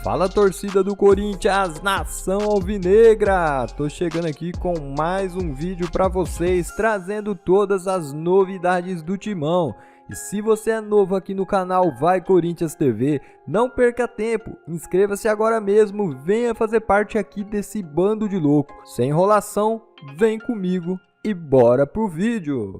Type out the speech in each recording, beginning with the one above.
Fala, torcida do Corinthians, nação alvinegra! Tô chegando aqui com mais um vídeo para vocês, trazendo todas as novidades do Timão. E se você é novo aqui no canal Vai Corinthians TV, não perca tempo, inscreva-se agora mesmo, venha fazer parte aqui desse bando de louco. Sem enrolação, vem comigo e bora pro vídeo!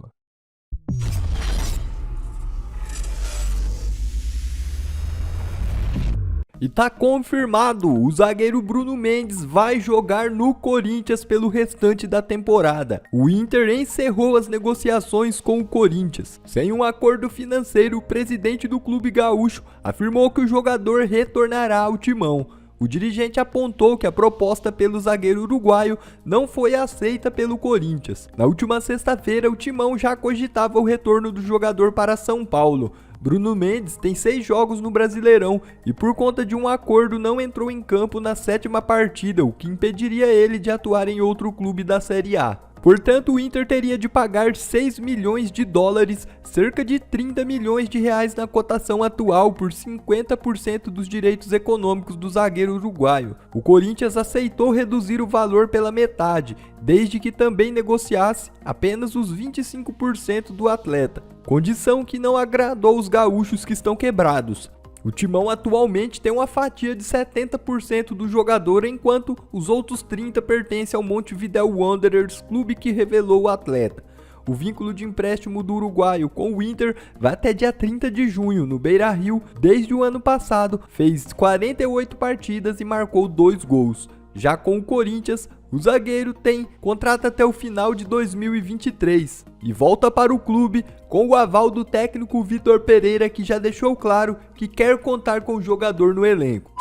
E tá confirmado, o zagueiro Bruno Mendes vai jogar no Corinthians pelo restante da temporada. O Inter encerrou as negociações com o Corinthians. Sem um acordo financeiro, o presidente do clube gaúcho afirmou que o jogador retornará ao Timão. O dirigente apontou que a proposta pelo zagueiro uruguaio não foi aceita pelo Corinthians. Na última sexta-feira, o Timão já cogitava o retorno do jogador para São Paulo. Bruno Mendes tem 6 jogos no Brasileirão e por conta de um acordo não entrou em campo na 7ª partida, o que impediria ele de atuar em outro clube da Série A. Portanto, o Inter teria de pagar 6 milhões de dólares, cerca de 30 milhões de reais na cotação atual por 50% dos direitos econômicos do zagueiro uruguaio. O Corinthians aceitou reduzir o valor pela metade, desde que também negociasse apenas os 25% do atleta, condição que não agradou os gaúchos que estão quebrados. O Timão atualmente tem uma fatia de 70% do jogador, enquanto os outros 30% pertencem ao Montevideo Wanderers, clube que revelou o atleta. O vínculo de empréstimo do uruguaio com o Inter vai até dia 30 de junho no Beira-Rio. Desde o ano passado, fez 48 partidas e marcou 2 gols. Já com o Corinthians, o zagueiro tem contrato até o final de 2023 e volta para o clube com o aval do técnico Vitor Pereira, que já deixou claro que quer contar com o jogador no elenco.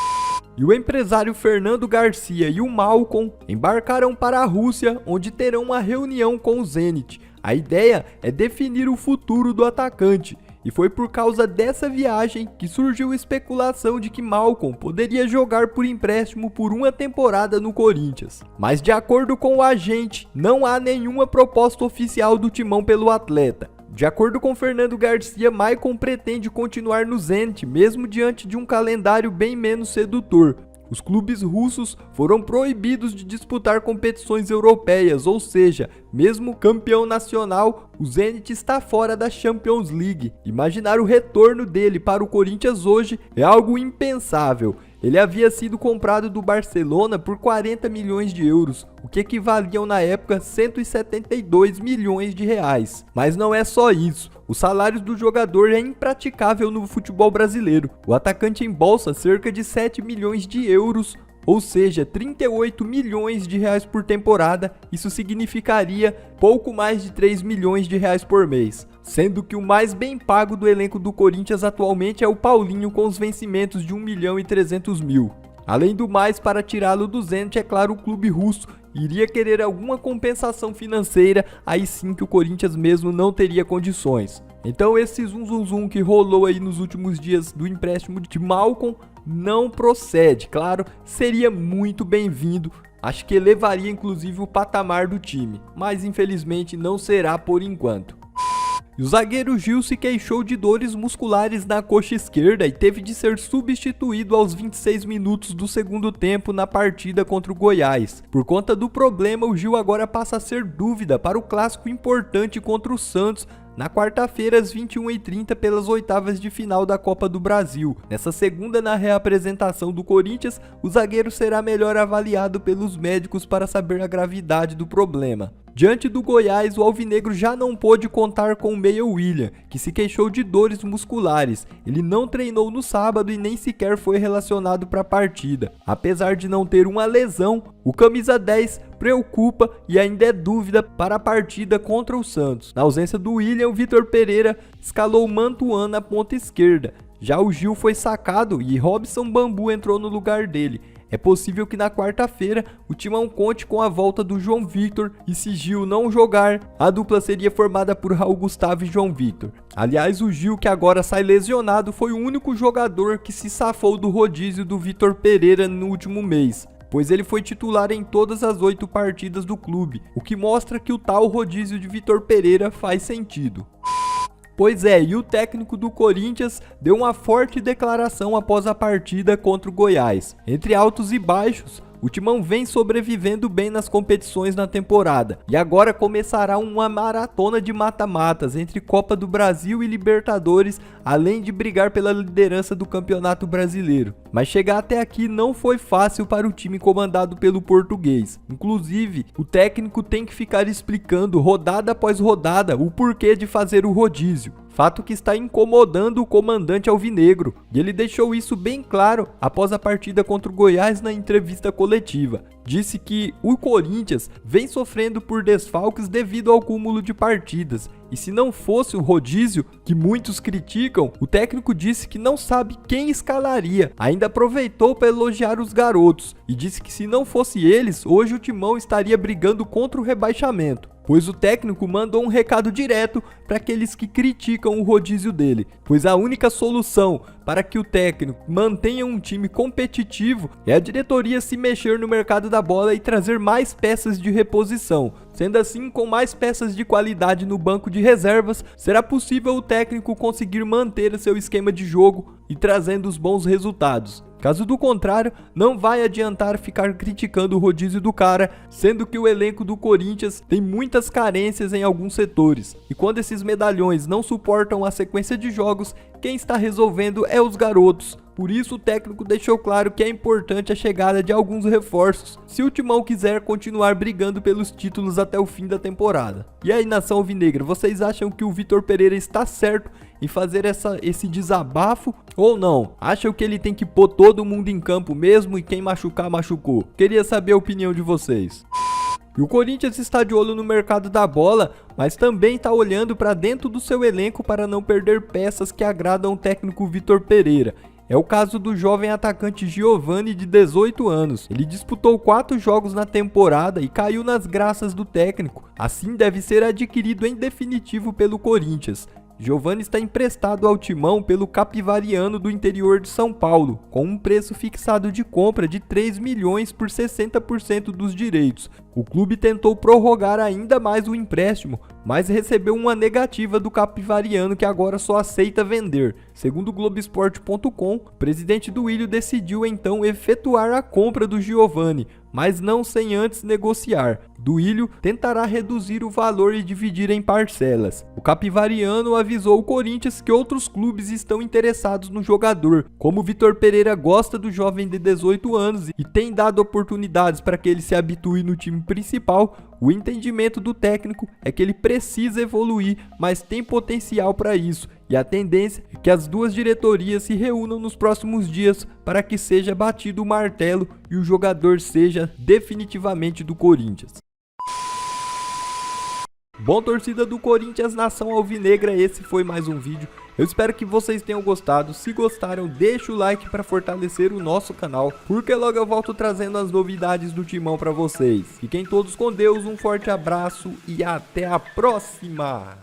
E o empresário Fernando Garcia e o Malcom embarcaram para a Rússia, onde terão uma reunião com o Zenit. A ideia é definir o futuro do atacante. E foi por causa dessa viagem que surgiu a especulação de que Malcom poderia jogar por empréstimo por uma temporada no Corinthians. Mas de acordo com o agente, não há nenhuma proposta oficial do Timão pelo atleta. De acordo com Fernando Garcia, Malcom pretende continuar no Zenit, mesmo diante de um calendário bem menos sedutor. Os clubes russos foram proibidos de disputar competições europeias, ou seja, mesmo campeão nacional, o Zenit está fora da Champions League. Imaginar o retorno dele para o Corinthians hoje é algo impensável. Ele havia sido comprado do Barcelona por 40 milhões de euros, o que equivaliam na época 172 milhões de reais. Mas não é só isso. O salário do jogador é impraticável no futebol brasileiro. O atacante embolsa cerca de 7 milhões de euros, ou seja, 38 milhões de reais por temporada. Isso significaria pouco mais de 3 milhões de reais por mês. Sendo que o mais bem pago do elenco do Corinthians atualmente é o Paulinho, com os vencimentos de 1.300.000. Além do mais, para tirá-lo do Zenit, é claro, o clube russo iria querer alguma compensação financeira, aí sim que o Corinthians mesmo não teria condições. Então esse zum que rolou aí nos últimos dias do empréstimo de Malcom não procede. Claro, seria muito bem-vindo, acho que elevaria inclusive o patamar do time, mas infelizmente não será por enquanto. E o zagueiro Gil se queixou de dores musculares na coxa esquerda e teve de ser substituído aos 26 minutos do segundo tempo na partida contra o Goiás. Por conta do problema, o Gil agora passa a ser dúvida para o clássico importante contra o Santos, na quarta-feira às 21h30 pelas oitavas de final da Copa do Brasil. Nessa segunda, na reapresentação do Corinthians, o zagueiro será melhor avaliado pelos médicos para saber a gravidade do problema. Diante do Goiás, o alvinegro já não pôde contar com o meia William, que se queixou de dores musculares. Ele não treinou no sábado e nem sequer foi relacionado para a partida. Apesar de não ter uma lesão, o camisa 10 preocupa e ainda é dúvida para a partida contra o Santos. Na ausência do William, o Vitor Pereira escalou Mantuan na ponta esquerda. Já o Gil foi sacado e Robson Bambu entrou no lugar dele. É possível que na quarta-feira o Timão conte com a volta do João Victor, e se Gil não jogar, a dupla seria formada por Raul Gustavo e João Victor. Aliás, o Gil, que agora sai lesionado, foi o único jogador que se safou do rodízio do Vitor Pereira no último mês, pois ele foi titular em todas as 8 partidas do clube, o que mostra que o tal rodízio de Vitor Pereira faz sentido. Pois é, e o técnico do Corinthians deu uma forte declaração após a partida contra o Goiás. Entre altos e baixos, o Timão vem sobrevivendo bem nas competições na temporada e agora começará uma maratona de mata-matas entre Copa do Brasil e Libertadores, além de brigar pela liderança do Campeonato Brasileiro. Mas chegar até aqui não foi fácil para o time comandado pelo português. Inclusive, o técnico tem que ficar explicando rodada após rodada o porquê de fazer o rodízio. Fato que está incomodando o comandante alvinegro, e ele deixou isso bem claro após a partida contra o Goiás na entrevista coletiva. Disse que o Corinthians vem sofrendo por desfalques devido ao cúmulo de partidas, e se não fosse o rodízio, que muitos criticam, o técnico disse que não sabe quem escalaria. Ainda aproveitou para elogiar os garotos, e disse que se não fosse eles, hoje o Timão estaria brigando contra o rebaixamento. Pois o técnico mandou um recado direto para aqueles que criticam o rodízio dele, pois a única solução para que o técnico mantenha um time competitivo é a diretoria se mexer no mercado da bola e trazer mais peças de reposição. Sendo assim, com mais peças de qualidade no banco de reservas, será possível o técnico conseguir manter seu esquema de jogo e trazendo os bons resultados. Caso do contrário, não vai adiantar ficar criticando o rodízio do cara, sendo que o elenco do Corinthians tem muitas carências em alguns setores. E quando esses medalhões não suportam a sequência de jogos, quem está resolvendo é os garotos. Por isso o técnico deixou claro que é importante a chegada de alguns reforços, se o Timão quiser continuar brigando pelos títulos até o fim da temporada. E aí, nação alvinegra, vocês acham que o Vitor Pereira está certo em fazer esse desabafo ou não? Acham que ele tem que pôr todo mundo em campo mesmo e quem machucar, machucou? Queria saber a opinião de vocês. E o Corinthians está de olho no mercado da bola, mas também está olhando para dentro do seu elenco para não perder peças que agradam o técnico Vitor Pereira. É o caso do jovem atacante Giovani, de 18 anos. Ele disputou 4 jogos na temporada e caiu nas graças do técnico. Assim deve ser adquirido em definitivo pelo Corinthians. Giovani está emprestado ao Timão pelo Capivariano do interior de São Paulo, com um preço fixado de compra de 3 milhões por 60% dos direitos. O clube tentou prorrogar ainda mais o empréstimo, mas recebeu uma negativa do Capivariano, que agora só aceita vender. Segundo o Globoesporte.com, o presidente do Ilho decidiu então efetuar a compra do Giovani, mas não sem antes negociar. Do Ilho tentará reduzir o valor e dividir em parcelas. O Capivariano avisou o Corinthians que outros clubes estão interessados no jogador. Como o Vitor Pereira gosta do jovem de 18 anos e tem dado oportunidades para que ele se habitue no time principal, o entendimento do técnico é que ele precisa evoluir, mas tem potencial para isso. E a tendência é que as duas diretorias se reúnam nos próximos dias para que seja batido o martelo e o jogador seja definitivamente do Corinthians. Bom, torcida do Corinthians, nação alvinegra, esse foi mais um vídeo. Eu espero que vocês tenham gostado. Se gostaram, deixa o like para fortalecer o nosso canal, porque logo eu volto trazendo as novidades do Timão para vocês. Fiquem todos com Deus, um forte abraço e até a próxima!